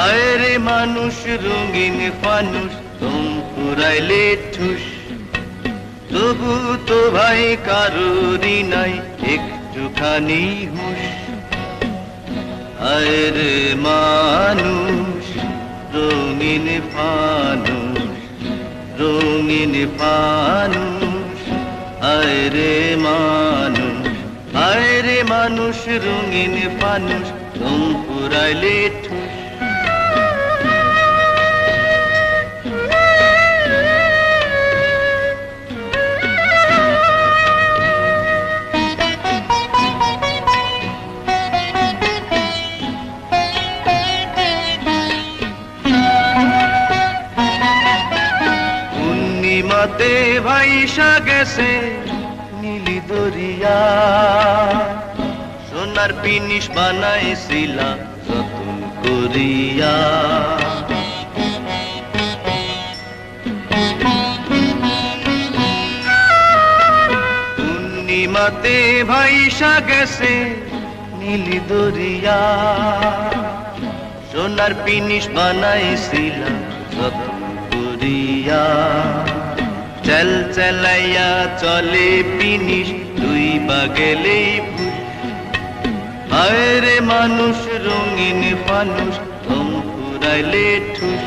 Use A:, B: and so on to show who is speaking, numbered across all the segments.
A: আরে মানুষ রঙিন ফানুষ তুম পুরাইলে ঠুস তবু তো ভাই কারোরই নাই একটুখানি হুঁশ আরে মানুষ রঙিন ফানুষ রঙিন ফানুষ আরে মানুষ রঙিন ফানুষ তুম পুরাইলে ঠুস পূর্ণিমাতে ভাইসা গেছে নীলি দরিয়া সোনার পিনিস বানাইছিলা যতন করিয়া পূর্ণিমাতে ভাইসা গেছে নীলি দরিয়া সোনার পিনিস বানাইছিলা যতন করিয়া চল চলাইয়া চলে পিনিস তুই বা গেলেই ভুল আরে মানুষ রঙিন ফানুষ তুম পুরাইলে ঠুস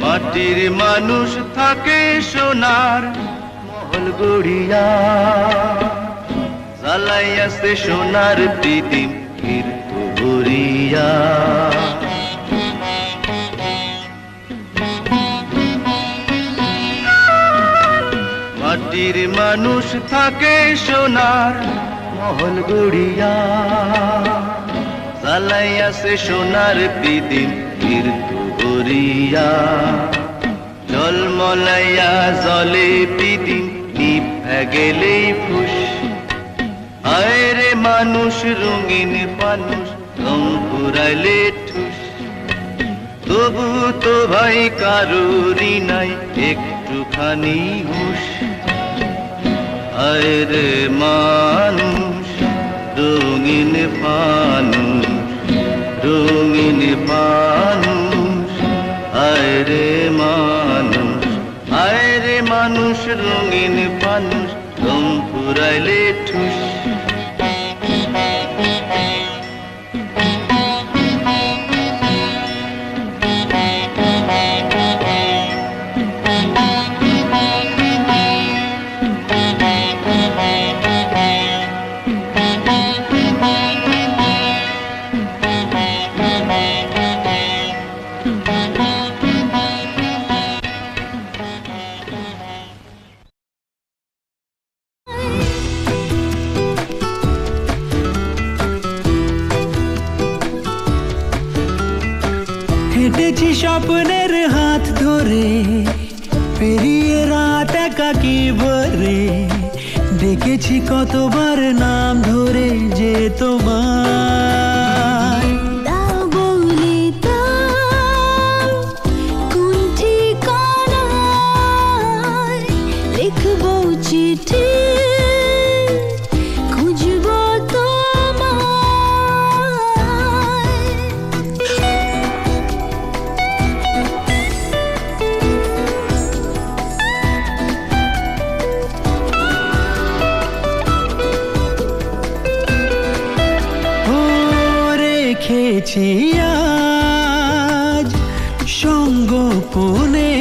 A: মাটির মানুষ থাকে সোনার মহল গড়িয়া জ্বালাইয়াছে সোনার প্রীতিম কীর্তি ভরিয়া মাটির মানুষ থাকে সোনার মহল গড়িয়া জ্বালাইয়াছে সোনার প্রীতিম কীর্তি ভরিয়া জলমলাইয়া জলে প্রীতিম নিভে গেলেই ফুস আরে মানুষ রঙিন ফানুষ রং পুরাইলে ঠুস তবু তো ভাই কারোরই নাই একটুখানি হুঁশ আরে মানুষ রঙিন ফানুষ রঙিন ফানুষ আরে মানুষ রঙিন ফানুষ তুম পুরাইলে ঠুস
B: হেঁটেছি স্বপ্নের হাত ধরে পেরিয়ে রাত একাকী ভরে ডেকেছি কতবার নাম ধরে যে তোমার
C: দাও বলি তার কোন ঠিকানায় লিখবো চিঠি খুঁজবো
B: রেখেছি আজ সঙ্গোপনে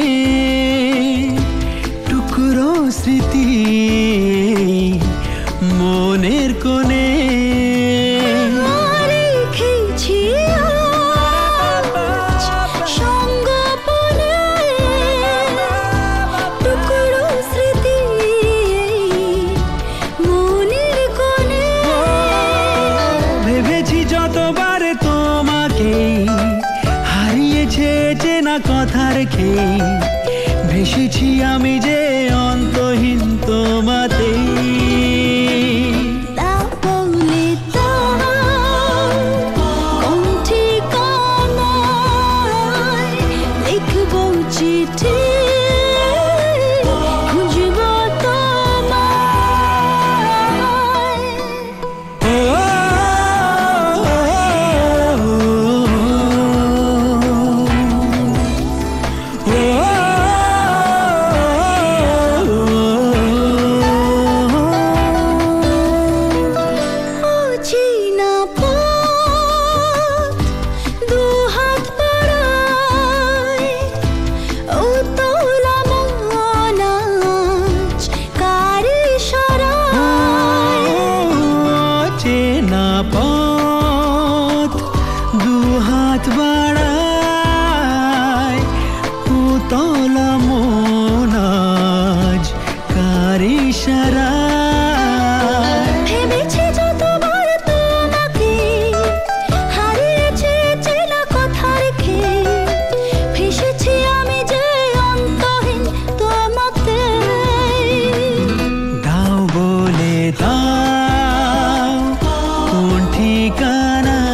B: টুকরো স্মৃতি মনের কোণে
C: রেখেছি আজ সঙ্গোপনে টুকরো স্মৃতি
B: কথা রেখে ভেসেছি আমি যে অন্তহীন তোমাতেই।
C: তা বলে দাও কোন ঠিকানায় লিখবো চিঠি খুঁজবো তোমায়। অচেনা পথ দুহাত বাড়ায়, উতলা মন আজ কার ইশারায়।
B: চেনা পথ দুহাত বাড়ায়, উতলা মন আজ কার ইশারায়।
C: ভেবেছি যতবার তোমাকে, হারিয়েছি চেনা কথা রেখে, ভেসেছি আমি যে অন্তহীন তোমাতে।
B: দাও বলে দাও কোন ঠিকানায়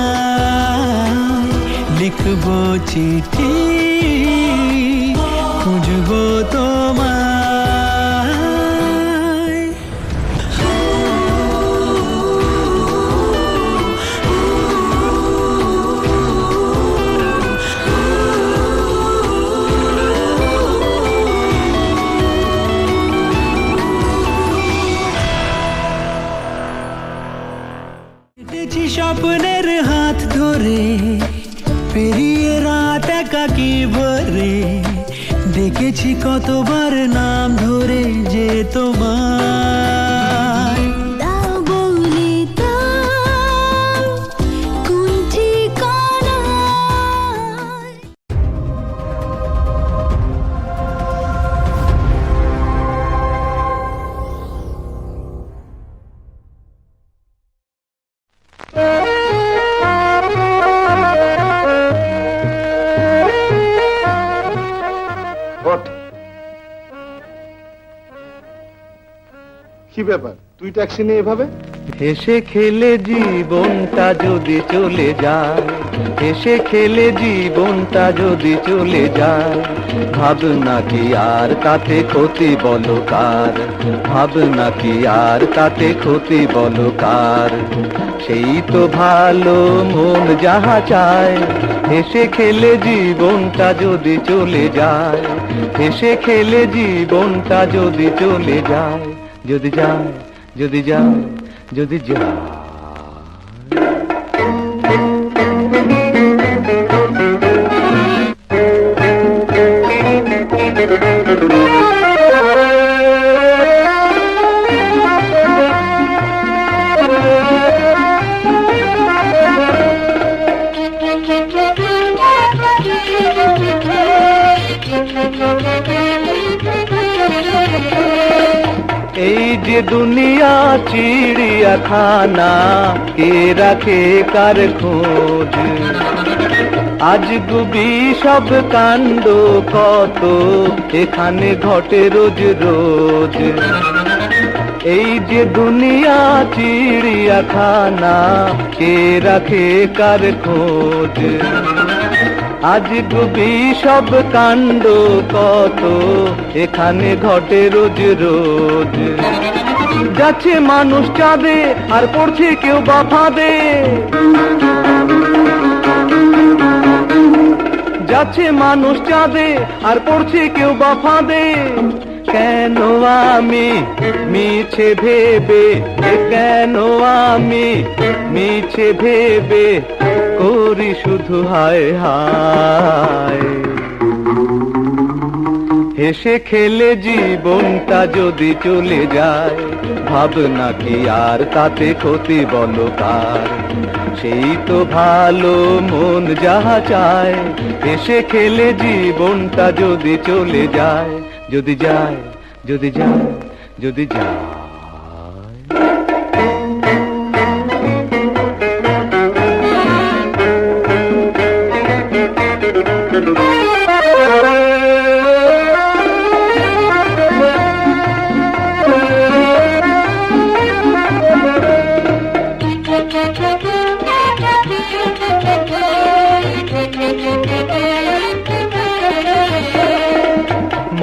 B: লিখবো চিঠি খুঁজবো তোমায়। হেঁটেছি স্বপ্নের হাত ধরে, পেরিয়ে রাত একাকি ভরে, দেখেছি কতবার নাম ধরে যে তোমায়।
C: দাও বলে দাও কোন ঠিকানায়।
D: ওঠ। কি ব্যাপার, তুই ট্যাক্সি নিয়ে এভাবে?
A: হেসে খেলে জীবনটা যদি চলে যায়, হেসে খেলে জীবনটা যদি চলে যায়, ভাবনা কি আর তাতে ক্ষতি বলো কার, ভাবনা কি আর তাতে ক্ষতি বলো কার। সেই তো ভালো মন যাহা চায়, হেসে খেলে জীবনটা যদি চলে যায়, হেসে খেলে জীবনটা যদি চলে যায়, যদি যায়, যদি যায়, যদি যায়। এই যে দুনিয়া চিড়িয়াখানা, কে রাখে কার খোঁজ, আজ গুবি সব কাণ্ড কত এখানে ঘটে রোজ রোজ। এই যে দুনিয়া চিড়িয়াখানা, কে রাখে কার খোঁজ, আজ গুবি সব কাণ্ড কত এখানে ঘটে রোজ রোজ। যাচ্ছে মানুষ চাঁদে আর পড়ছে কেউ বা ফাঁদে, যাচ্ছে মানুষ চাঁদে আর পড়ছে কেউ বা ফাঁদে। কেন আমি মিছে ভেবে, কেন আমি মিছে ভেবে করি শুধু হায় হায়। হেসে খেলে জীবনটা যদি চলে যায়, ভাবনা কি আর তাতে ক্ষতি বলো কার। সেই তো ভালো মন যাহা চায়, হেসে খেলে জীবনটা যদি চলে যায়, যদি যায়, যদি যায়, যদি যায়।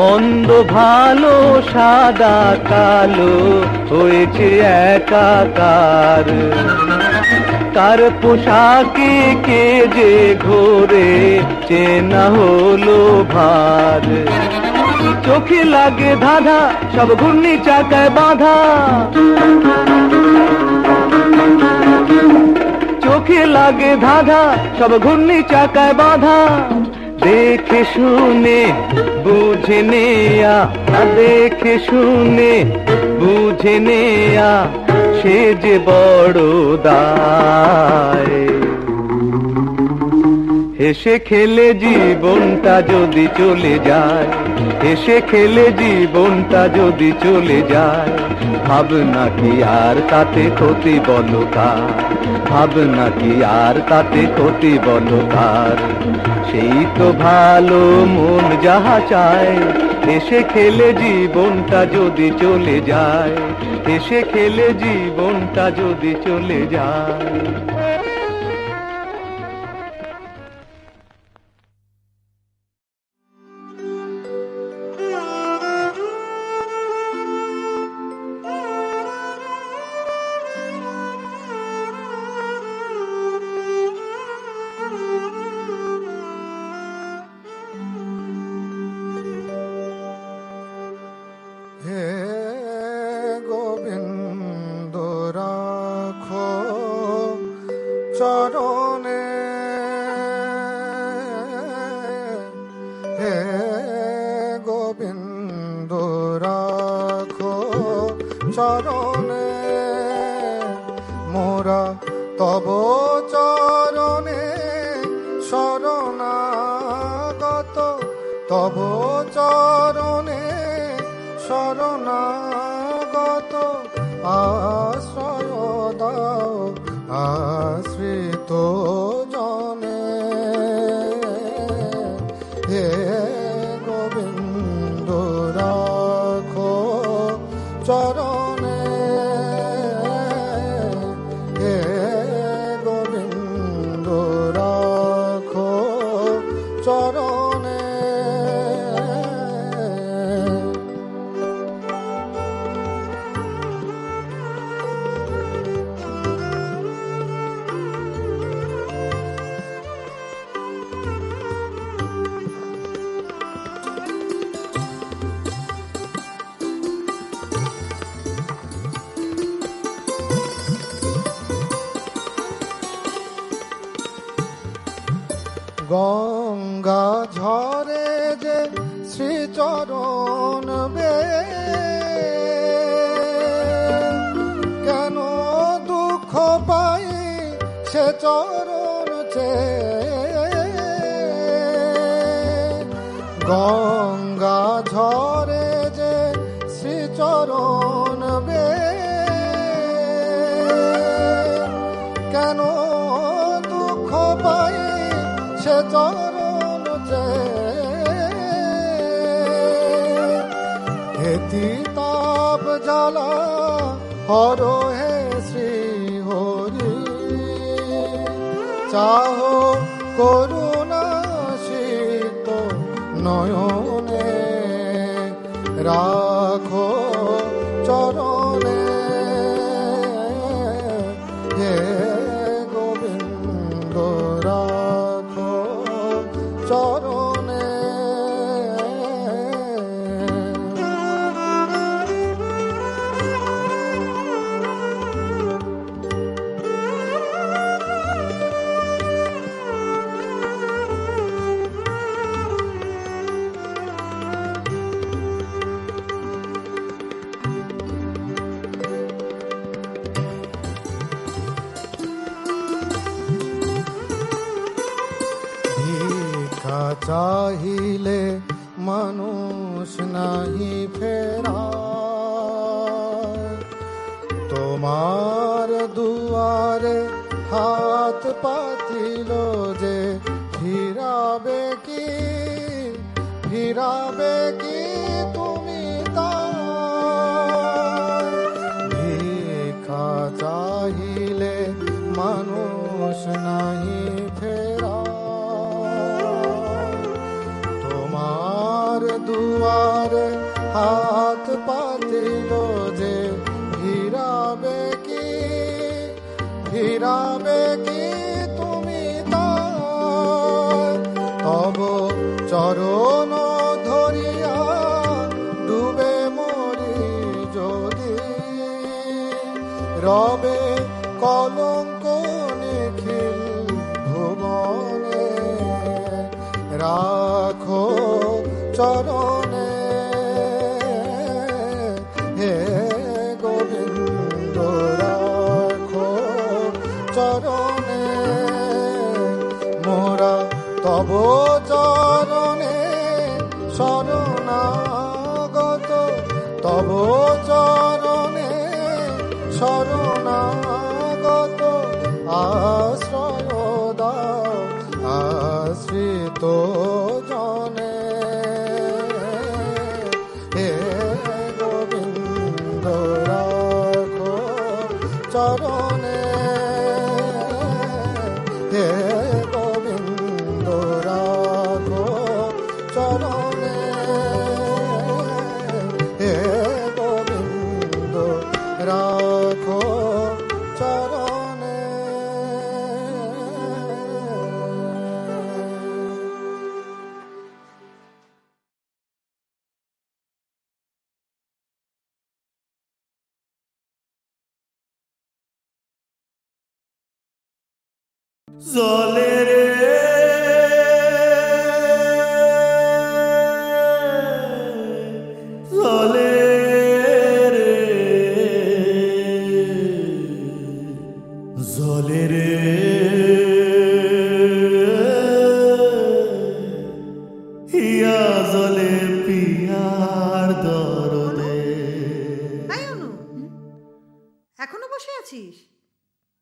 A: মন্দ ভালো সাদা কালো হয়েছে একাকার। কার পোশাকে কে যে ঘোরে চেনা হলো ভার। চোখে লাগে ধাঁধা সব ঘূর্ণি চাকায় বাঁধা। চোখে লাগে ধাঁধা সব ঘূর্ণি চাকায় বাঁধা। দেখে শুনে বুঝে নেয়া, দেখে শুনে বুঝে নেয়া সে যে বড় দায়। হেসে খেলে জীবনটা যদি চলে যায়, হেসে খেলে জীবনটা যদি চলে যায়, ভাবনা কি আর তাতে ক্ষতি বলো কার, ভাবনা কি আর তাতে ক্ষতি বলো কার। সেই তো ভালো মন যাহা চায়, হেসে খেলে জীবনটা যদি চলে যায়, হেসে খেলে জীবনটা যদি চলে যায়।
E: হে গোবিন্দ রাখো চরণে, হে গোবিন্দ রাখো চরণে, মোরা তব চরণে শরণাগত, তব চরণে শরণাগত, আশ্রয় দাও আশ্রিত জনে। হে গোবিন্দ রাখো চরণে, হে গোবিন্দ রাখো চরণে। গঙ্গা ঝরে যে শ্রীচরণ বে, কেন দুঃখ পাই সে চরণ চে। গঙ্গা ঝরে যে শ্রীচরণ বে, কেন দুঃখ পাই সে চরণ চে। হেতি তাপ জ্বালা হর হে শ্রী হরি, চাহ করুণা শীত নয়নে, রাখো চরণে, হে গোবিন্দ রাখো চরণে। ভিক্ষা চাহিলে মানুষ নাহি ফেরা, তোমার দুয়ারে হাত পাতিল যে ফিরাবে কি, ফিরাবে কি তুমি তা। ভিক্ষা চাহিলে মানুষ নাহি ফেরা, তোমার দুয়ার ফিরাবে কি তুমি তার তব চরণ ধরিয়া ডুবে মরি যদি রবে কলঙ্ক নিখিল ভুবনে রাখো চরণে হে গোবিন্দ রাখো চরণে মোরা তব চরণে শরণাগত তব চরণে শরণাগত আশ্রয় দাও আশ্রিত জনে হে গোবিন্দ রাখো চরণে হে গোবিন্দ রাখো চরণে হে গোবিন্দ রাখো চরণে
B: জলে রে জলে রে জলে রে হিয়া জলে পিয়ার দরদে।
F: এই অনু, এখনো বসে আছিস?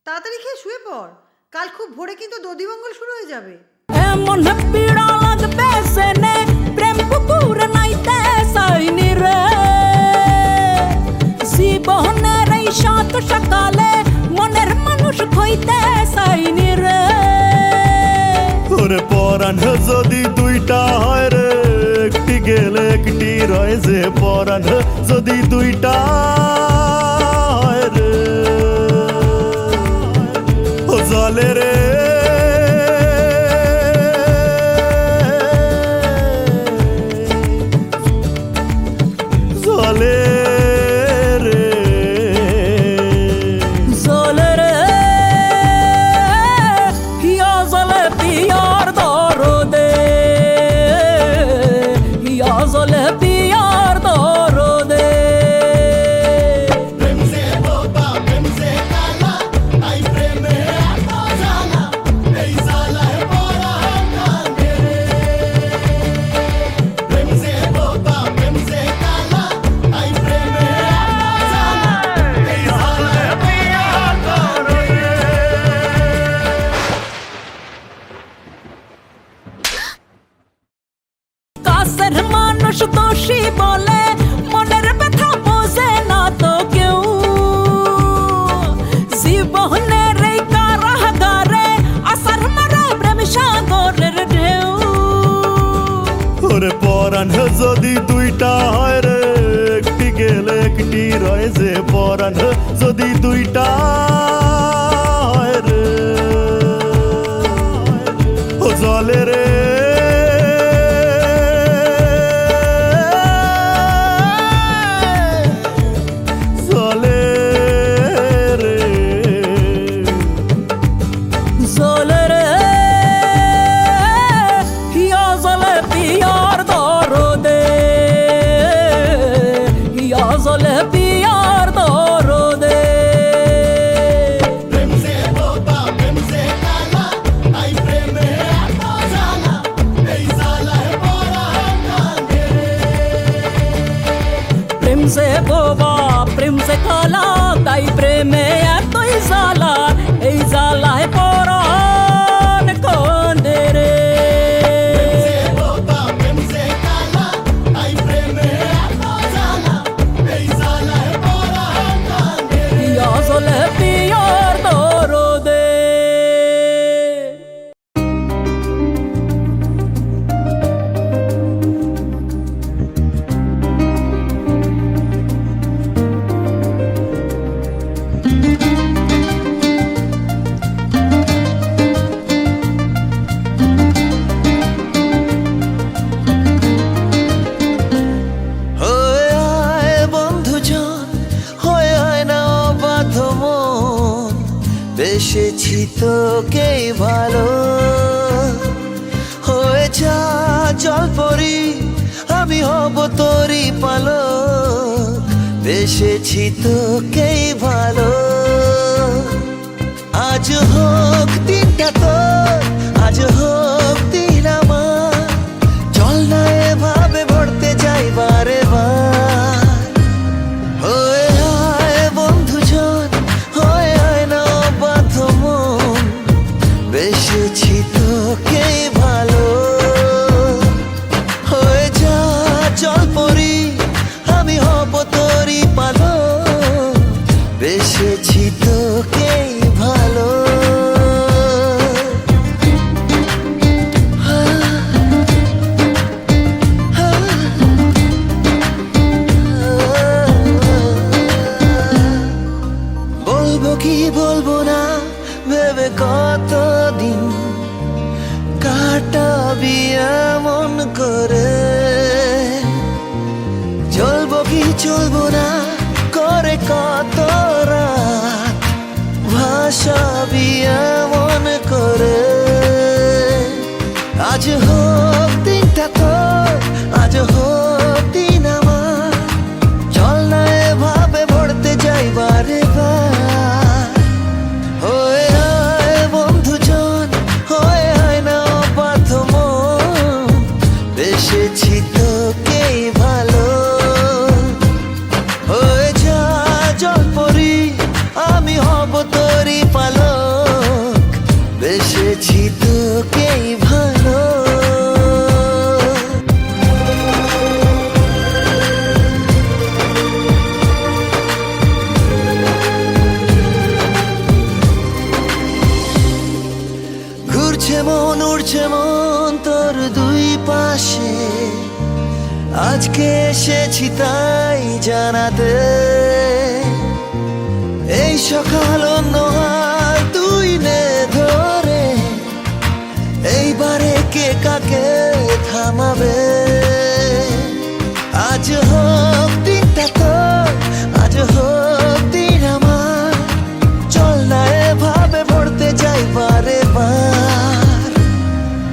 F: তাড়াতাড়ি খেয়ে শুয়ে পড়, কাল খুব ভোরে কিন্তু দধিমঙ্গল শুরু হয়ে যাবে।
G: এমন পীড়া লাগবে সেনে প্রেম পুকুর নাইতে সাইনি রে জীবনের এই সাত সকালে মনের মানুষ হইতে সাইনি রে
B: ওরে পরাণ যদি দুইটা হয় রে একটি গেলে একটি রয় যে পরাণ যদি দুইটা হয় রে ও জলে রে জলে রে
G: জলে রে হিয়া জলে পিয়ার দরদে হিয়া জলে পিয়ার দরদে কাছের মানুষ দোষী বলে মনের ব্যথা বোঝে না তো কেউ জীবনের এই কারাগারে আসার মারা প্রেম সাগরের ঢেউ
B: ওরে পরাণ যদি দুইটা হয় রে একটি গেলে একটি রয় যে পরাণ যদি দুইটা হয় রে ও জলে রে জলে রে
G: জলে রে হিয়া জলে পিয়ার দরদে হিয়া জলে পিয়ার দরদে প্রেম সে বোবা প্রেম সে কালা তাই প্রেমে এতই জ্বালা এই জ্বালায় পরাণ কান্দে রে হিয়া জলে পিয়ার দরদে
H: বেসেছি তোকেই ভালো হয়ে যা জলপরি আমি হব তোরই পালো বেসেছি তোকেই ভালো আজ হোক দিনটা তোর আজ হোক দিন আমার চল না এভাবে ভরতে যাই বারে বার হয়ে আয় বন্ধুজন হয়ে আয় না বাধ্য মন বেসেছি তোকেই ভালো হয়ে যা জলপরি আমি হব তোরই পালো বেসেছি তোকেই ভালো বলবো কি বলবো না ভেবে কতদিন কাটাবি এমন করে চলবো কি চলবো না করে কত রাত ভাসাবি এমন করে আজ হোক দিনটা তোর আজ হোক দিন আমার চল না এভাবে ভরতে যাই বারে বার হয়ে আয় বন্ধুজন হয়ে আয় না অবাধ্য মন বেসেছি তোকেই ভালো হয়ে যা জলপরি আমি হব তোরই পালক বেসেছি তোকেই ভালো ঘুরছে মন উড়ছে মন তোর দুই পাশে আজকে এসেছি তাই জানাতে এই সকাল অন্য হাত তুই নে ধরে এইবারে কে কাকে থামাবে আজ হোক দিনটা তোর আজ হোক দিন আমার চল না এভাবে ভরতে যাই বারে বার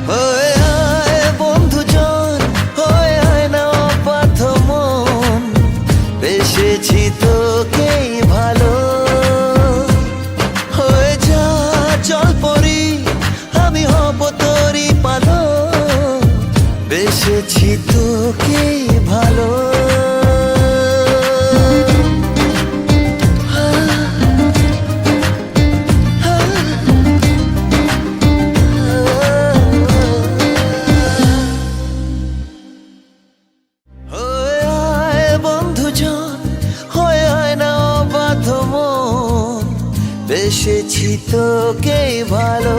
H: হয়ে আয় বন্ধুজন হয়ে আয় না অবাধ্য মন বেসেছি তোকেই ভালো হয়ে যা জলপরি আমি হব তোরই পালো বেসেছি তোকেই ভালো হয়ে আয় বন্ধুজন হয়ে আয় না অবাধ্য মন বেসেছি তোকেই ভালো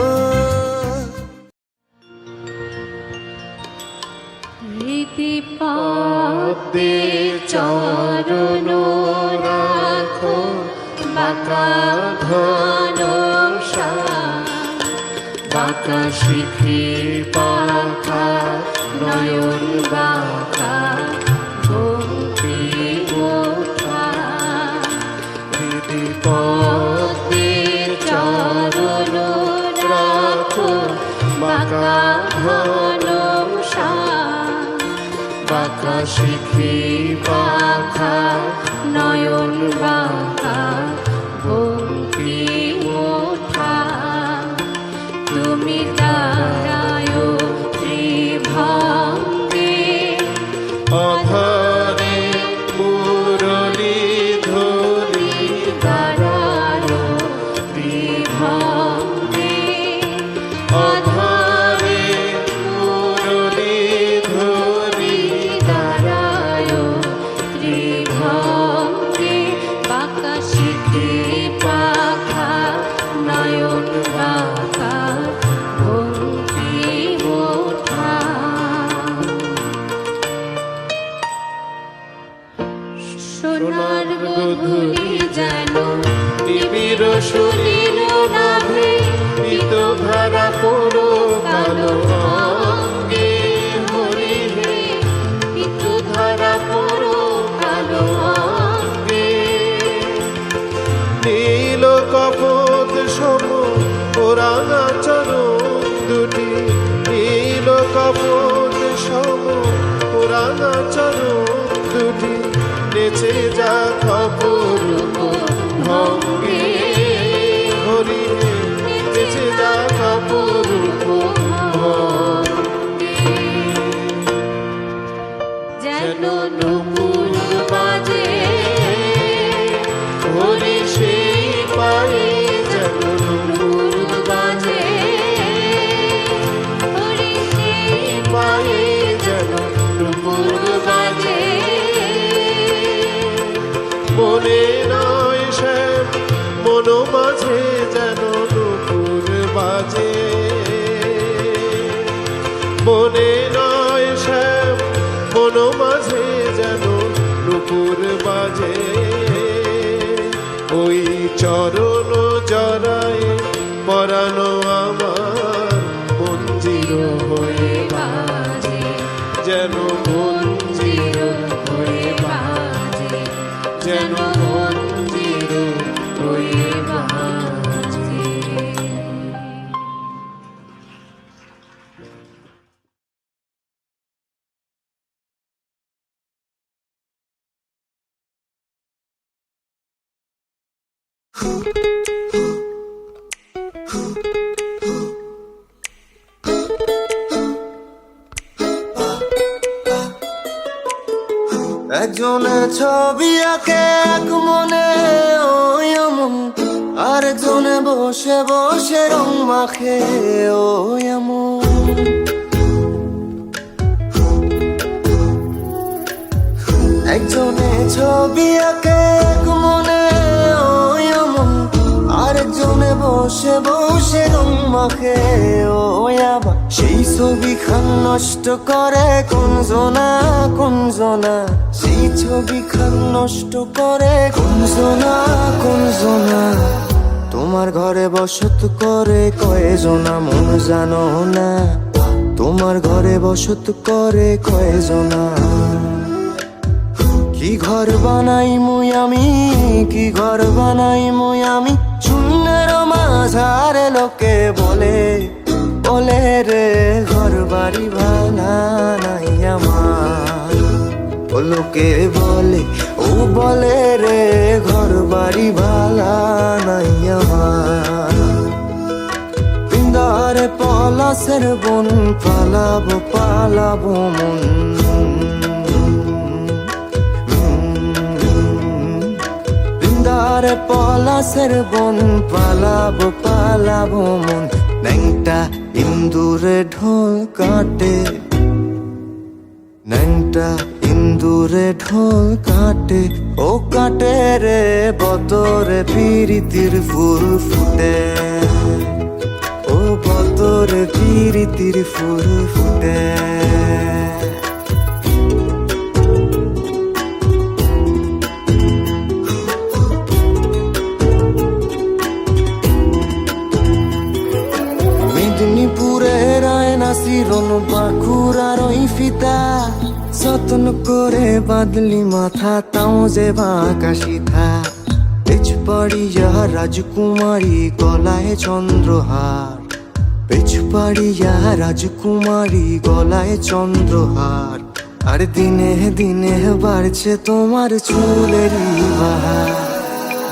C: রীতিপদে চরণ রাখো বাঁকা ঘন বাঁকা শিখি পাখা নয়ন বাঁকা ভক্তি ওঠা রীতিপদে চরণ রাখো বাঁকা ঘন বাঁকা শিখি পাখা নয়ন বাঁকা ভক্তি ওঠা তুমি দাঁড়ায় ত্রিভঙ্গে
B: অধরে মুরলি ধরি
C: দাঁড়ায় ত্রিভঙ্গে
B: অধরে মুরলি ধরি
C: দাঁড়ায় ত্রিভঙ্গে বাঁকা শিখি পাখা নয়ন বাঁকা ভক্তি ওঠা সোনার গধূলি যেন
B: নিবিড়
C: সুনীল নাভে
B: পিত ধারা পোড়ো কালো অঙ্গে হরি হে
C: পিত ধারা পড়ো কালো অঙ্গে
B: নীল কপোত সম রাঙা চরণ দুটি নীল কপট সম রাঙা চরণ দুটি নেচে যা অপরূপ ভঙ্গে হরি হে নেচে যা অপরূপ ভঙ্গে
C: যেন নুপুর বাজে
B: হরি সেই পায়ে যেন
C: নুপুর বাজে হরি সেই
B: পায়ে যেন
C: নুপুর বাজে
B: মনে নয় শ্যাম মন মাঝে যেন নুপুর বাজে মনে নয় শ্যাম মন মাঝে যেন নুপুর বাজে ওই চরণ জড়ায় পরানো আমার মঞ্জির হয়ে
C: বাজে
B: যেন মঞ্জির
C: হয়ে বাজে
B: যেন মঞ্জির হয়ে
C: বাজে
H: একজনে ছবি আঁকে এক মনে ওই এমন, আরেকজনে বসে বসে রং মাখে ওই এমন। একজনে ছবি আঁকে এক মনে ওই এমন, আরেকজনে বসে বসে রং মাখে ওই আবার। সেই ছবি খান নষ্ট করে কোন জনা, সেই ছবি খান নষ্ট করে কোন জনা। তোমার ঘরে বসত করে কয়জনা মন জানো না, তোমার ঘরে বসত করে কয়জনা। কি ঘর বানাই মুই আমি, কি ঘর বানাই মুই আমি, শূন্যের মাঝারে লোকে বলে বলে রে ঘর বাড়ি ভালা নাই আমার। ও লোকে বলে ও বলে রে ঘর বাড়ি ভালা নাই আমার। পিন্দারে পলাশের বন পালাবো পালাবো মন, পিন্দারে পলাশের বন পালাবো পালাবো মন। ন্যাংটা ইন্দুরে ঢোল কাটে, ন্যাংটা ইন্দুরে ঢোল কাটে, ও কাটে রে বতরে পিরিতির ফুল ফুটে, ও বতরে পিরিতির ফুল ফুটে। মেদিনীপুরের আয়না শিরন বাঁকুড়ার ওই ফিতা, যত্ন করে বাদলি মাথা তাও যে বাঁকা সিধা। পেছপাড়িয়া রাজকুমারী গলায় চন্দ্রহার, পেছপাড়িয়া রাজকুমারী গলায় চন্দ্রহার। আর দিনে দিনে বাড়ছে তোমার চুলেরই বাহার,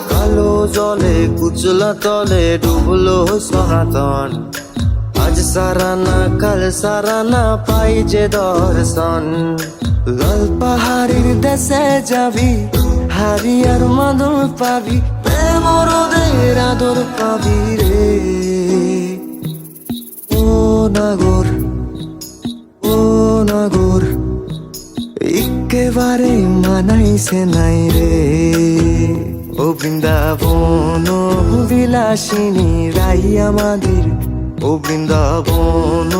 H: কালো জলে কুচলা তলে ডুবলো সনাতন। আজ সারানা কাল সারানা পাই যে দর্শন, লাল পাহাড়ির দেশে যাবি হারিয়ার মাদল পাবি, প্রেমরদের আদর পাবি রে। ও নাগর ও নাগর একেবারে মানাইছে নাই রে। ও বৃন্দাবন বিলাসিনী রাই আমাদের, ও বৃন্দাবন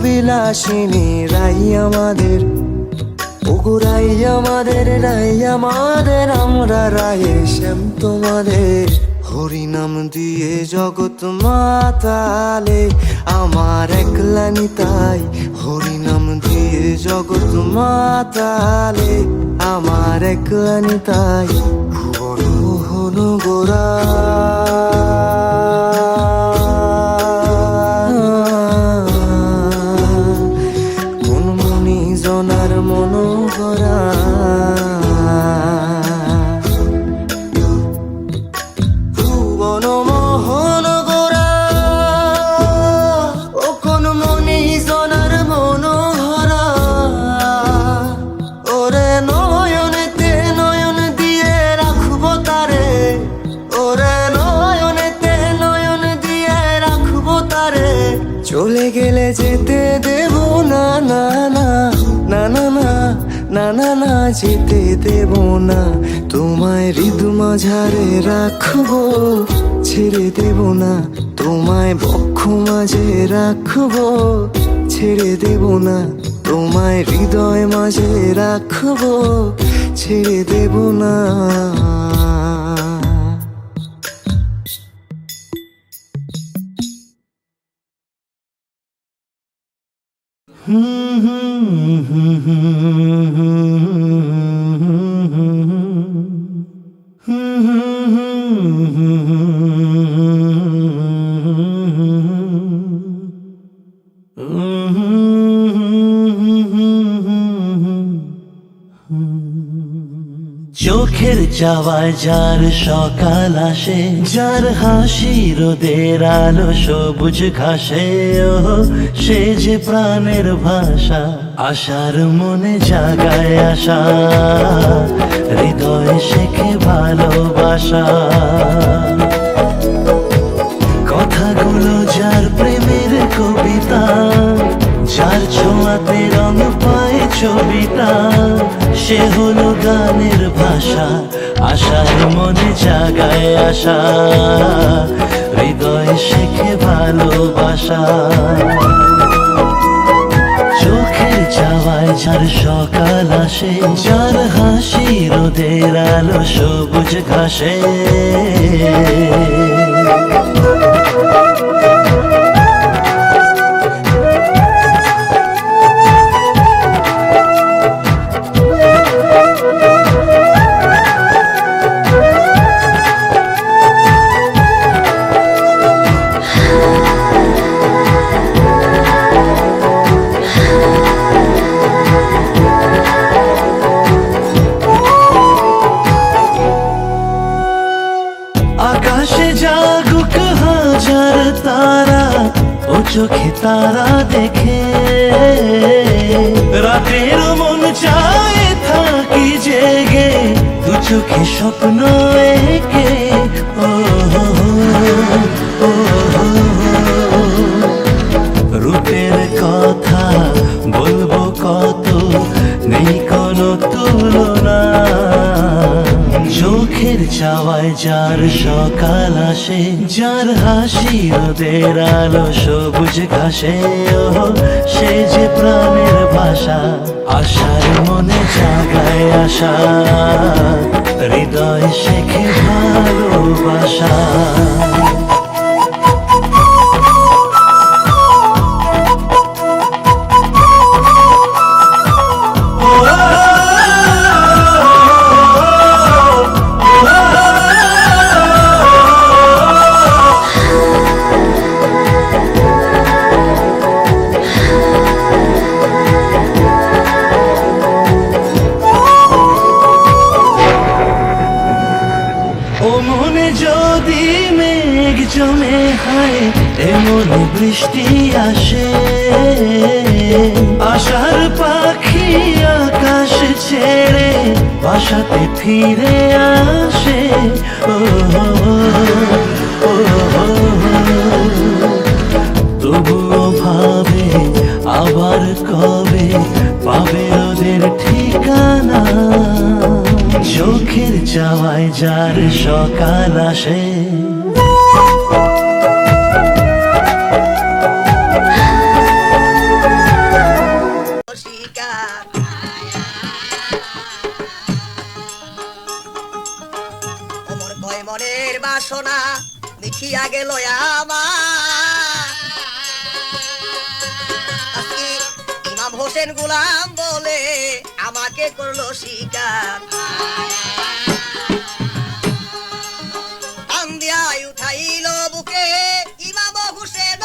H: বিলাসিনী রাই আমাদের। ও গো রাই আমাদের আমরা রায়ে শ্যাম তোমাদের। হরিনাম দিয়ে জগৎ মাতালে আমার একলানি তাই, হরিনাম দিয়ে জগৎ মাতালে আমার একলানি তাই। ভুবন গোরা যেতে দেব না, তোমায় হৃদু মাঝারে রাখবো, ছেড়ে দেব না, তোমায় বক্ষ মাঝে রাখবো, ছেড়ে দেব না, তোমায় হৃদয় মাঝে রাখবো, ছেড়ে দেব না। চোখের চাওয়ায় যার সকাল আসে, যার হাসি রোদের আলো সবুজ ঘাসে, ও সে যে প্রাণের ভাষা, আশার মনে জাগায় আশা, হৃদয়ে শেখে ভালোবাসা। কথাগুলো যার প্রেমের কবিতা, যার ছোঁয়াতে রং পায় ছবিটা, সে হলো গানের ভাষা, আশার মনে জাগায় আশা, হৃদয়ে শেখে ভালোবাসা। চোখের চাওয়ায় যার সকাল আসে, যার হাসি রোদের আলো সবুজ ঘাসে। আকাশে জাগুক হাজার তারা, ও চোখে তারা দেখে, রাতের মন চায় থাকি জেগে, দু চোখে স্বপ্ন এঁকে। ও রূপের কথা বলবো কত, নেই কোনো তুলনা। চোখের চাওয়ায় যার সকাল আসে, যার হাসি রোদের আলো সবুজ ঘাসে, ও সে যে প্রাণের ভাষা, আশার মনে জাগায় আশা, হৃদয় শেখে ভালোবাসা। যদি মেঘ জমে হয়, এমন বৃষ্টি আসে, আশার পাখি আকাশ ছেড়ে বাসাতে ফিরে আসে। ও তবুও ভাবে আবার কবে পাবে ওদের ঠিকানা। চোখের চাওয়ায় যার সকাল আসে,
I: মনের বাসনা মিঠিয়া গেল আমার, ইমাম হোসেন গোলাম বলে আমাকে করলো শিকার। কান্দিয়ায় উঠাইল বুকে ইমাম হোসেন,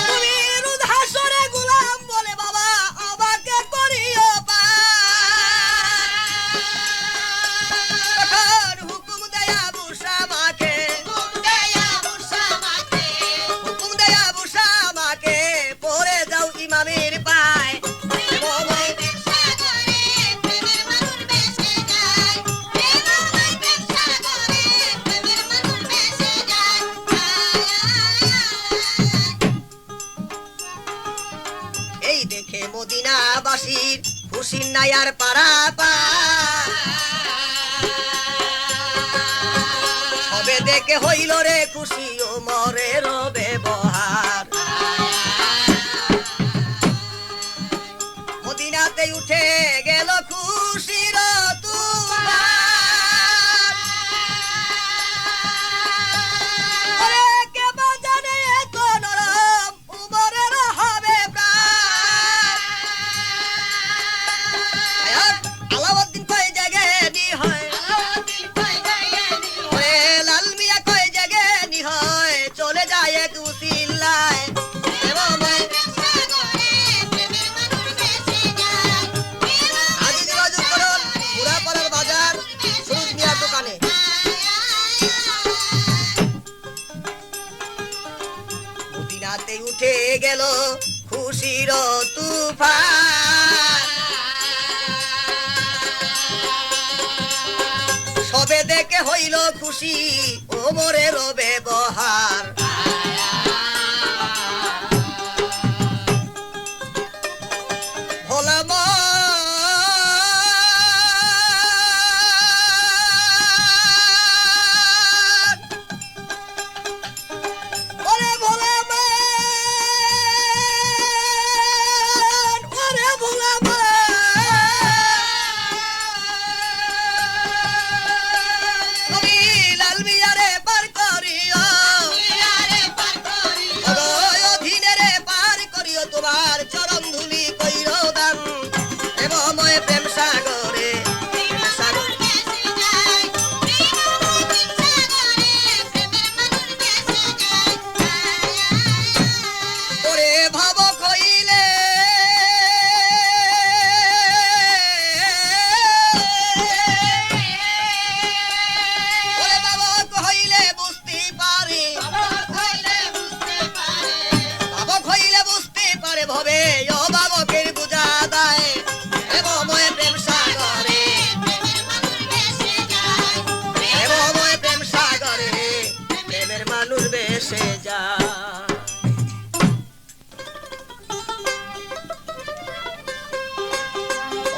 I: তুমি রুদ হাসরে গোলাম বলে বাবা আমাকে করিও পা। তখন হুকুম দেয়া বুসা আমাকে, হুকুম দেয়া বুসা আমাকে পরে যাও ইমামের পায়, এবং এলাকাবাসীর খুশির নাই আর পারা সবে দেখে হইল রে খুশি ও মরের ব্যবহার মদিনাতে উঠে গেল খুশির তুফান ওরে কে বা জানে এত নরম উমরের হবে প্রাণ আলাউদ্দিন কয় জায়গায় নি হয় ওরে লাল মিয়া কয় জায়গায় নি হয় চলে যায় এক উসিলায় আজ যোগাযোগ করুন পুরাপাড়ার বাজার সুরজ মিয়ার দোকানে মদিনাতে উঠে গেল খুশির তুফান সবে দেখে হইল খুশি ওমরের ব্যবহার ভোলা মান ওরে ভোলা মান ওরে ভোলা মান তুমি লাল মিয়ারে পার করিও অধীনেরে পার করিও তোমার চরণ ধুলি কইর দান প্রেমময় প্রেম সাগরে ওরে ভাব কইলে ওরে ভাব কইলে বুঝতে পারে ভাব কইলে বুঝতে পারে ভবে ও বাবকের বুঝা দেয় প্রেমময় প্রেম সাগরে প্রেমময় প্রেম সাগরে প্রেমের মানুষ বেসে যায়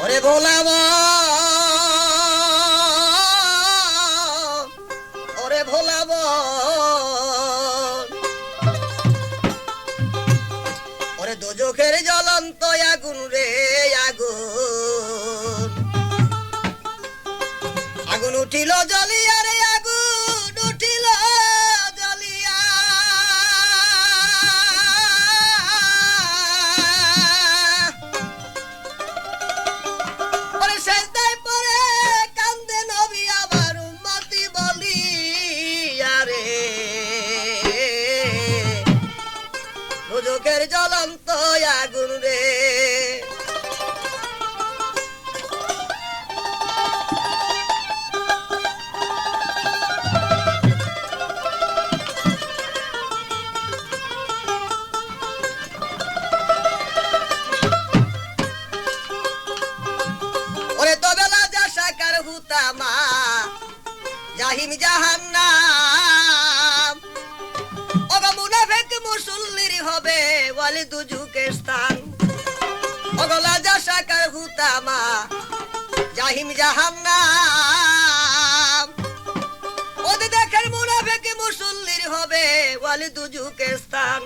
I: ওরে ভোলাম ওরে ভোলাম ওরে দোজখের জ্বলন্ত আগুন রে আগুন আগুন উঠিল জ্বলিয়া রে আগুন উঠিল জ্বলিয়া ওরে সেজদায় পড়ে কান্দে নবী আমার উম্মতি বলিয়া রে দোজখের জ্বলন্ত আগুন রে ওরে তবেলা যা সাকার হুতামা জাহিম জাহান্নাম ওগো মুনাফিক মুসল্লির হবে ওয়ালি দুজুকের স্থান ওগো লাজা সাকার হুতামা জাহিম জাহান্নাম ওদের দেখেন মুনাফিক মুসল্লির হবে ওয়ালি দুজুকের স্থান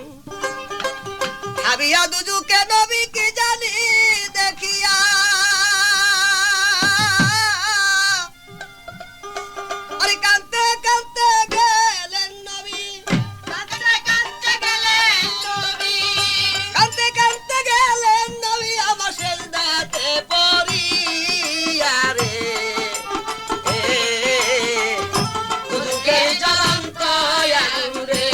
I: হাবিয়া দুজুকে নবীকে জানি দেখিয়া আরে কাঁদতে কাঁদতে গেলেন নবী কাঁদতে কাঁদতে গেলেন নবী আমার সেজদাতে পড়িয়া রে দুজুকের জ্বলন্ত আগুন রে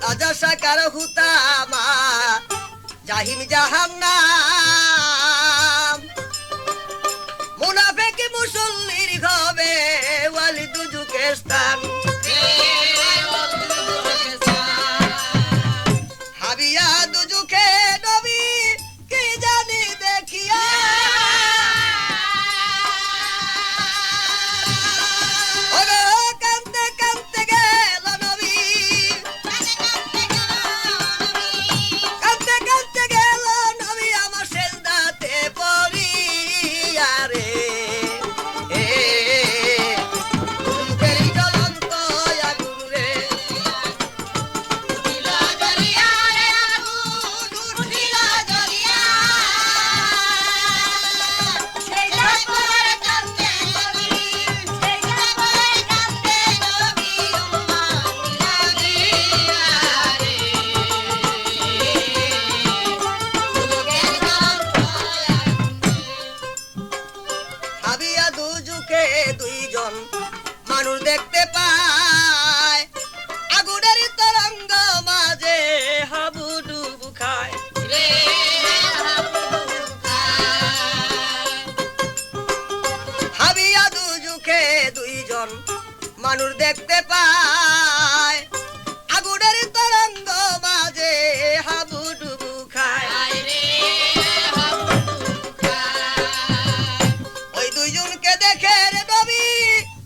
I: রাজা সাকার হুতামা জাহিম জাহান্নাম মুনাফিক মুসল্লি স্থান হাবিয়া দুজুকে নবী কি জানি দেখিয়া ওগো কানতে কানতে গেল নবী কানতে কানতে গেল নবী আমার সেজদাতে পড়িয়া রে দুজুকের জ্বলন্ত আগুন রে হাবিয়া দুজুকে দুইজন মানুষ দেখতে পায় আগুনের তরঙ্গ মাঝে হাবুডুবু খায় হাবিয়া দুজুকে দুইজন মানুষ দেখতে পায় আগুনের তরঙ্গ মাঝে হাবুডুবু খায় ওই দুইজনকে দেখে রে নবী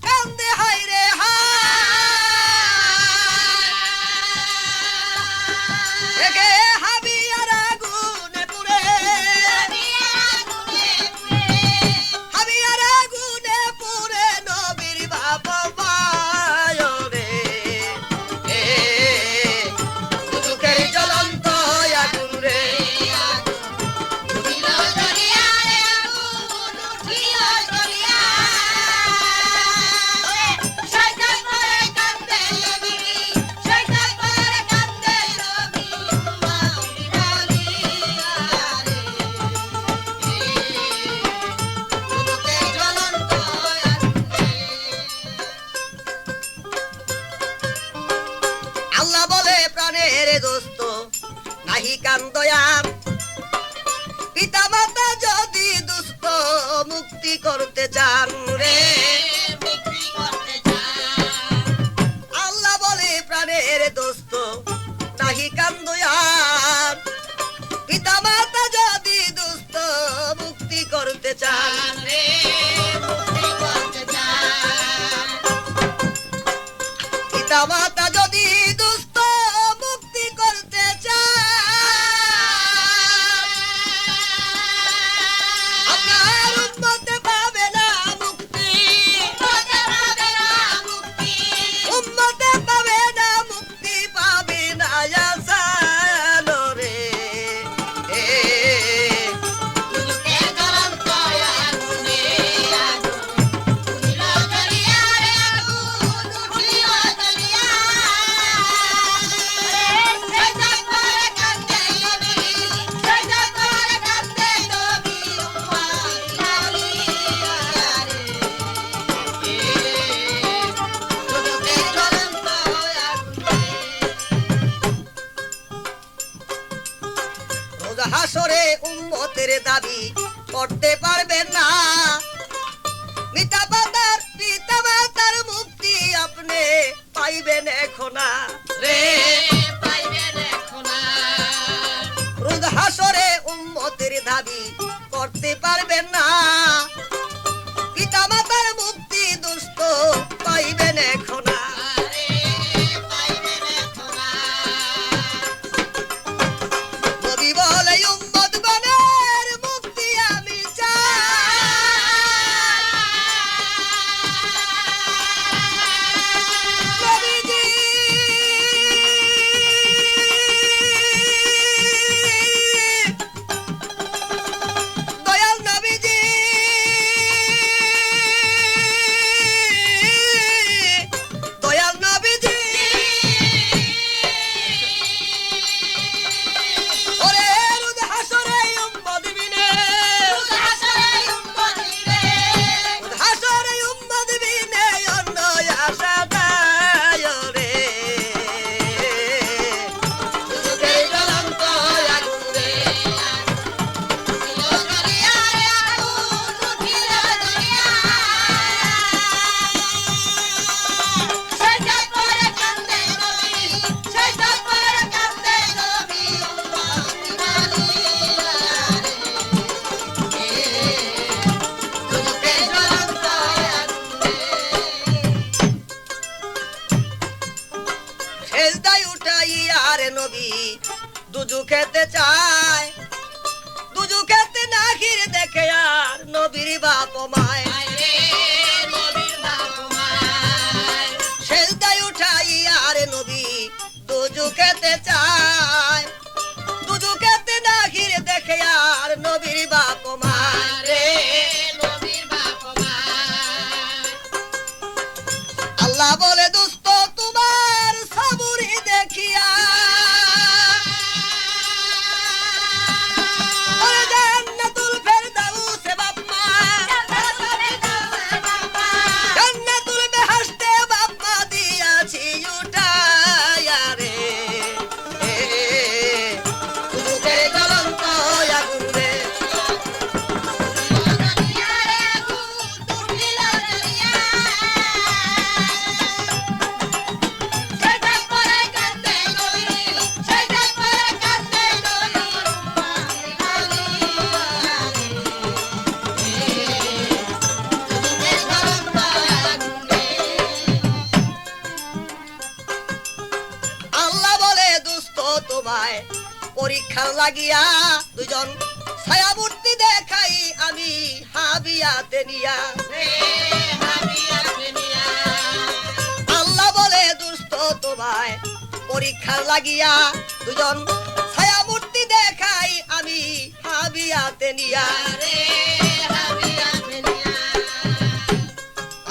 I: কান্দে হায় রে হায় দেখে হাবিয়ার আগুনে পুড়ে হাবিয়ার আগুনে পুড়ে নবীর বাপ মায় রে দুজুকের জ্বলন্ত আগুন রে আল্লাহ বলে প্রাণের দোস্ত নাহি কান্দয়া পিতা মাতা যদি দুস্থ মুক্তি করতে চান রে আল্লাহ বলে প্রাণের দোস্ত নাহি কান্দয়া পিতা মাতা যদি দুস্থ মুক্তি করতে চান রে পিতা মাতা যদি দুস্থ মুক্তি করতে চায় আপনার উম্মতে পাবে না মুক্তি উম্মতে পাবে না মুক্তি পাবে না আসালো রে হাসরে উম্মতের দাবি করতে পারবেন না পিতা মাতার মুক্তি আপনি পাইবেন এখন না রে রোজ হাসরে উম্মতের দাবি করতে পারবেন না পিতা মাতার মুক্তি দুষ্ট পাইবেন এখন না নবী বলে উম্মত গণের মুক্তি আমি চাই নবীজি দয়াল নবীজি নবী দুজু খেতে চায়, দুজু খেতে না ঘিরে দেখে আর নবীর বাপ মায় সেজদায় উঠাই আর নবী দুজু খেতে চায়, দুজু খেতে না ঘিরে দেখে আর নবীর বাপ মায় রে আল্লাহ বলে দোস্ত তোমার সবুরি দেখিয়া ওরে জান্নাতুল ফেরদাউসে বাপ মা, জান্নাতুল বেহেশতে বাপ মা দিয়াছি উঠাইয়া রে দুজুকের জ্বলন্ত আগুন রে আল্লাহ বলে দুস্থ তোমায় পরীক্ষা লাগিয়া দুজন ছায়ামূর্তি দেখাই আমি হাবিয়াতে নিয়া আল্লাহ বলে দুস্থ তোমায় পরীক্ষা লাগিয়া দুজন ছায়ামূর্তি দেখাই আমি হাবিয়াতে নিয়া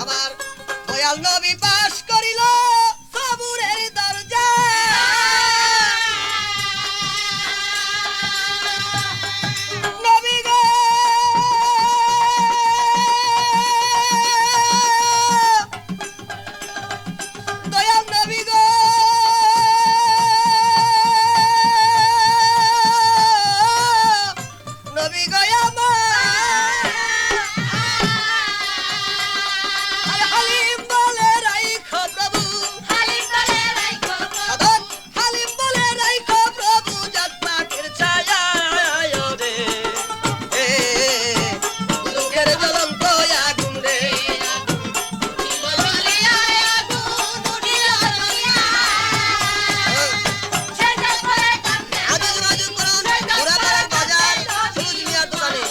I: আমার দয়াল নবী পাশ করিল সবুরের দরজা নবী গো দয়াল নবী গো নবী গো আমার হালিম বলে রাইখো প্রভু সাধন হালিম বলে রাইখো প্রভু জাতপাকের ছায়া রে দুজুকের জ্বলন্ত আগুন রে আজু বাজু করুন পুরাপাড়ার বাজার সবুজ মিয়ার দোকানে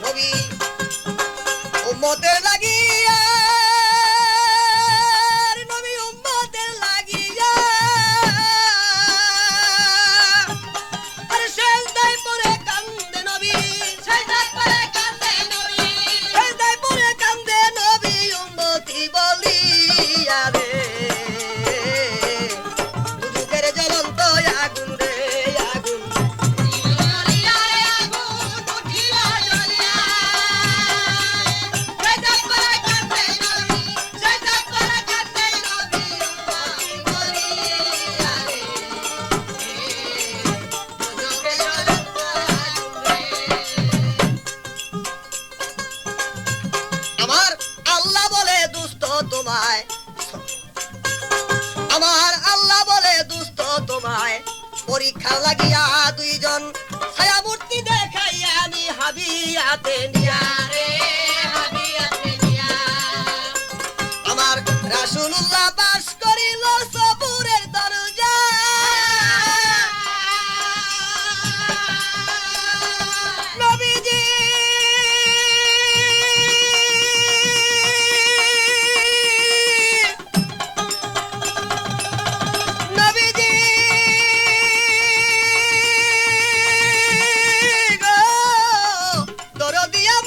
I: নবী উম্মতের লাগিয়া নবী উম্মতের লাগিয়া আরে সেজদায় পড়ে কান্দে নবী সেজদায় পড়ে কান্দে নবী উম্মতি বলিয়া রে দুজুকের জ্বলন্ত আগুন রে আগুন আমার আল্লাহ বলে দুস্থ তোমায় আমার আল্লাহ বলে দুস্থ তোমায় পরীক্ষা লাগিয়া দুইজন ছায়ামূর্তি দেখাইয়া আমি হাবিয়াতে নিয়া রে আমার রাসূলুল্লাহ পাশ করিল সবুরের দরজা নবীজি নবীজি গো দরদিয়া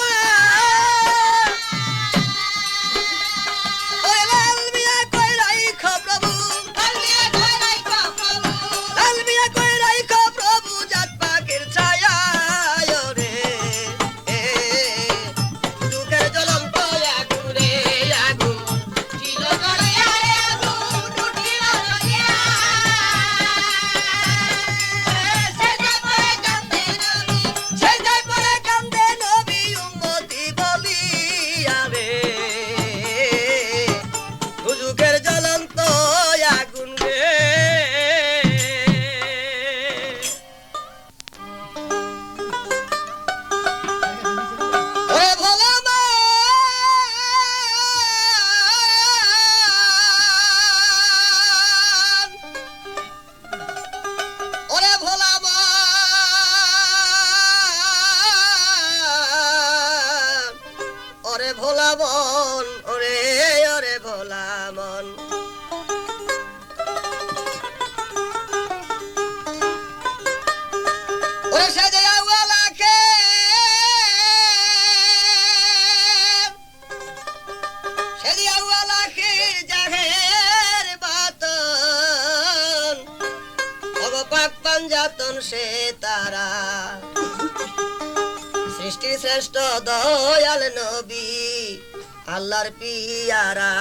I: ভোলা মন ওরে ওরে ভোলা মন ওরে সাজে আওয়ালাকে সাজে আওয়ালাকে জাহের বাতন অবপাক পাঞ্জাতন সে তারা সৃষ্টির শ্রেষ্ঠ দয়াল নবী আল্লাহর পিয়ারা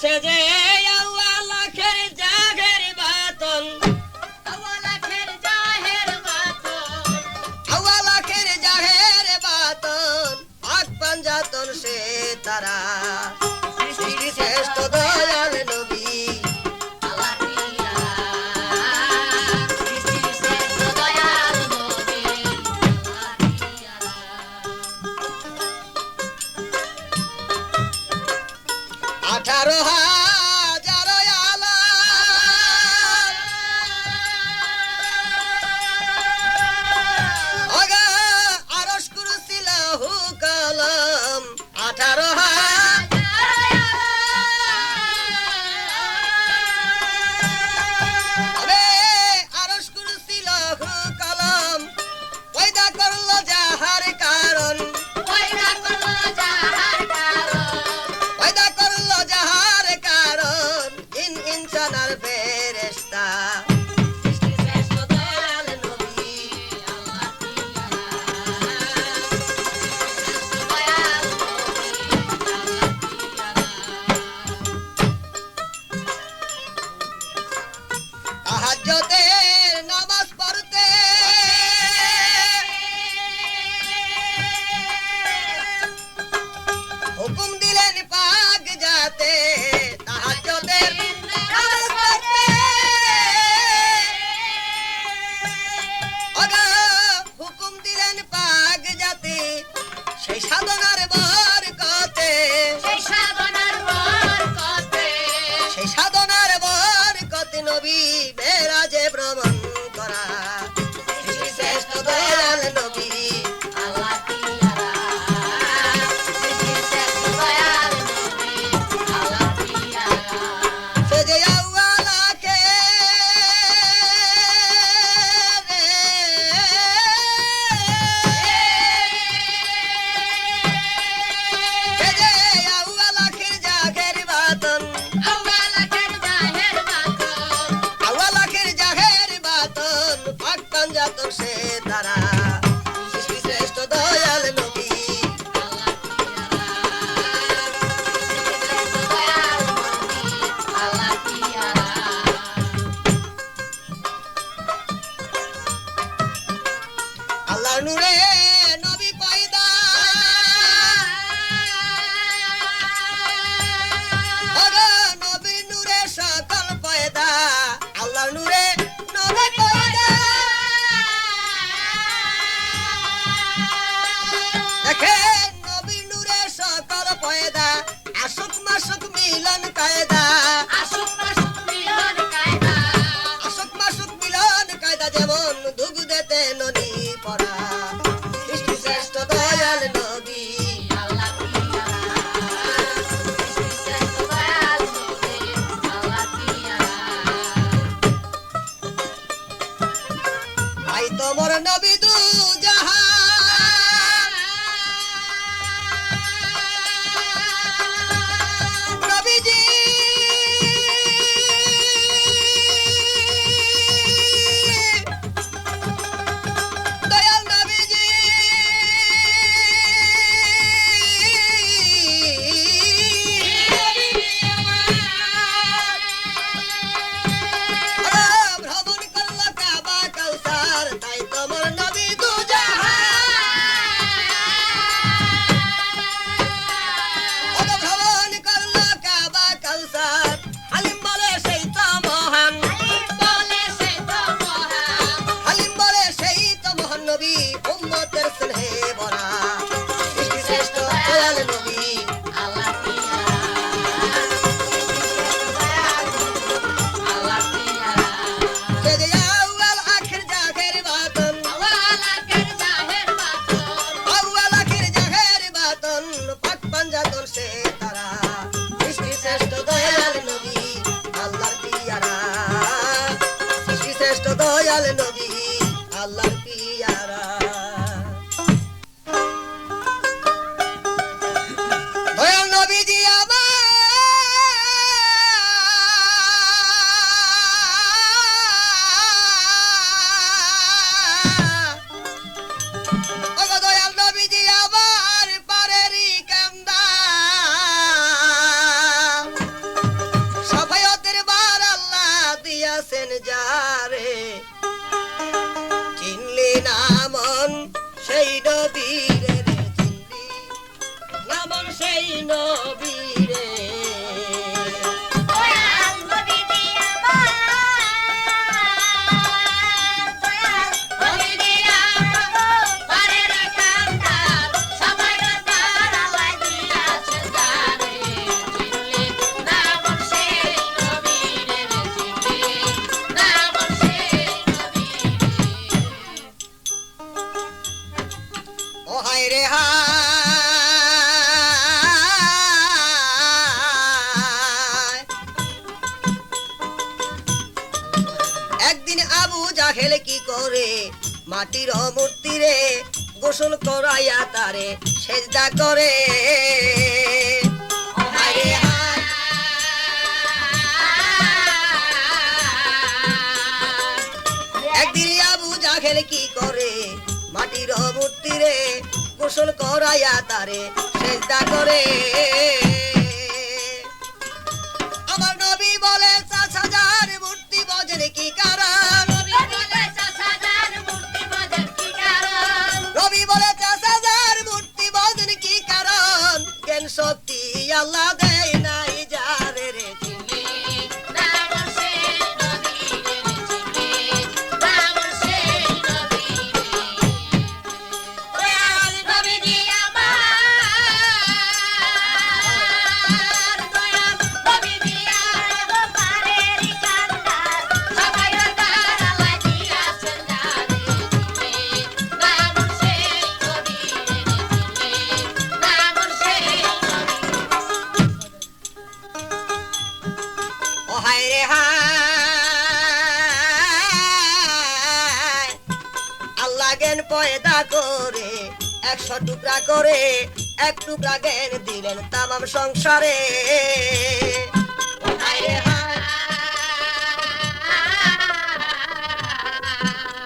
I: সে যে আল্লাহের জাহের বাতন আল্লাহের জাহের বাতন আল্লাহের জাহের বাতন পাক পাঞ্জাতন সে তারা সৃষ্টির শ্রেষ্ঠ দয়াল নবী আঠারো হাজার আলা আগা আরশ কুরসি লাহু কালাম 18,000 আরে আরশ কুরসি লাহু কালাম পয়দা করলো যাহার কারণ পয়দা করলো যাহার কারণ মাটির মূর্তি রে গোসল করাইয়া তারে সেজদা করে হায় হায় একদিন আবু জাহেল কি করে মাটির মূর্তি রে গোসল করাইয়া তারে সেজদা করে আমার নবী বলে ৪০০০ মূর্তি বজেন কি কারণ রবি বলে ৪০০০ মূর্তি বজেন কি কারণ জ্ঞান শক্তি আল্লাহ দেয় নাই যারে রে চিনি পয়দা করে ১০০ টুকরা করে এক টুকরা জ্ঞান দিলেন তামাম সংসারে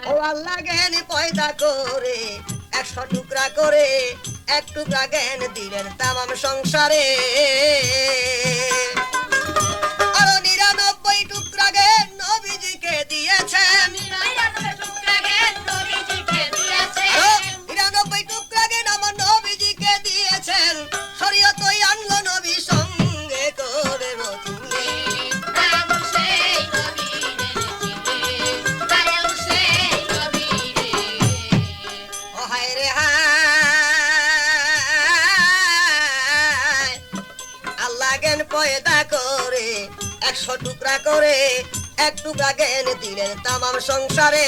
I: ও আল্লাহ জ্ঞান পয়দা করে ১০০ টুকরা করে এক টুকরা জ্ঞান দিলেন তামাম সংসারে আরো ৯৯ টুকরা জ্ঞান নবীজিকে দিয়েছেন ৯৯ টুকরা জ্ঞান আমার নবীজিকে দিয়েছেন শরীয়তই আনলো নবী সঙ্গে করে রচুলে ও হায় রে হায় আল্লাহ জ্ঞান পয়দা করে ১০০ টুকরা করে এক টুকরা জ্ঞান দিলেন তামাম সংসারে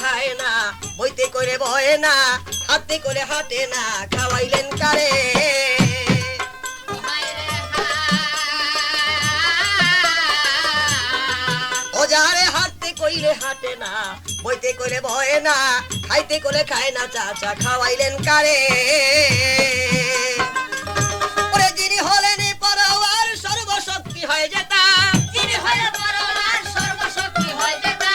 I: খায় না বইতে করে বয় না হাতে করে হাঁটে না খাওয়াইলেন কারে ও যারে হাঁটতে কইলে হাঁটে না বইতে করে বয় না খাইতে করে খায় না চাচা খাওয়াইলেন কারে ওরে যিনি হলেন পরওয়ার সর্বশক্তি হয়ে যেতা যিনি হলেন পরওয়ার সর্বশক্তি হয়ে যেতা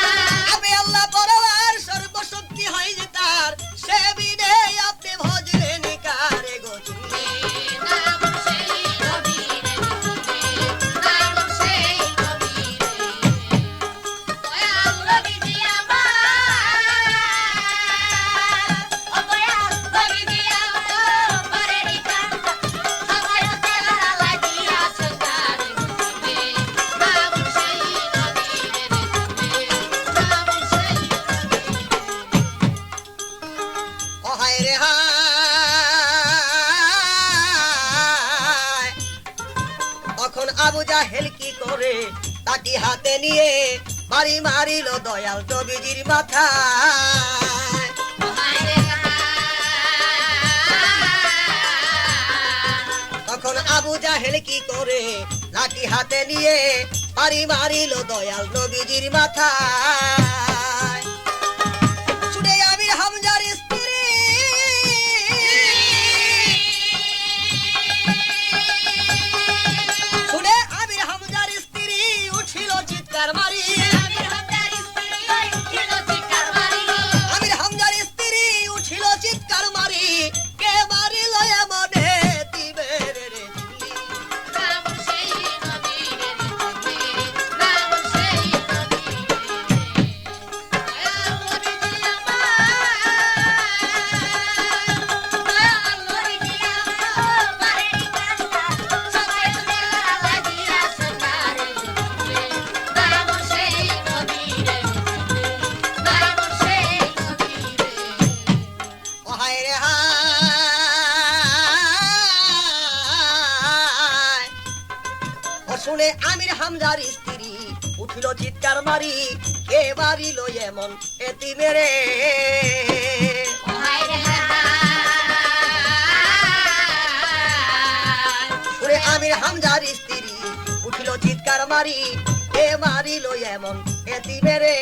I: আপনি আল্লাহ পরওয়ার সর্বশক্তি হয়ে যেতার সে বিনে আপনি ভজলেন কারে গো তুমি নাম সেই নবী রে নাম সেই নবী রে দয়াল নবী জি আমার ও দয়াল নবী জি আমার পরেরই কান্দা সবাই তেরা লাগিয়া সদারে তুমি নাম সেই নবী রে নাম সেই ও হায় রে হায় তখন আবু জাহেল কি করে লাঠি হাতে নিয়ে মারি মারিল দয়াল নবীজির মাথায় তখন আবু জাহেল কি করে লাঠি হাতে নিয়ে মারি মারিল দয়াল নবীজির মাথায় ছুটে আমির হামজার স্ত্রী শুনে আমির হামজার স্ত্রী উঠিল চিৎকার মারি, কে মারিল এমন এতিমেরে। শুনে আমির হামজার স্ত্রী উঠিল চিৎকার মারি, কে মারিল এমন এতিমেরে।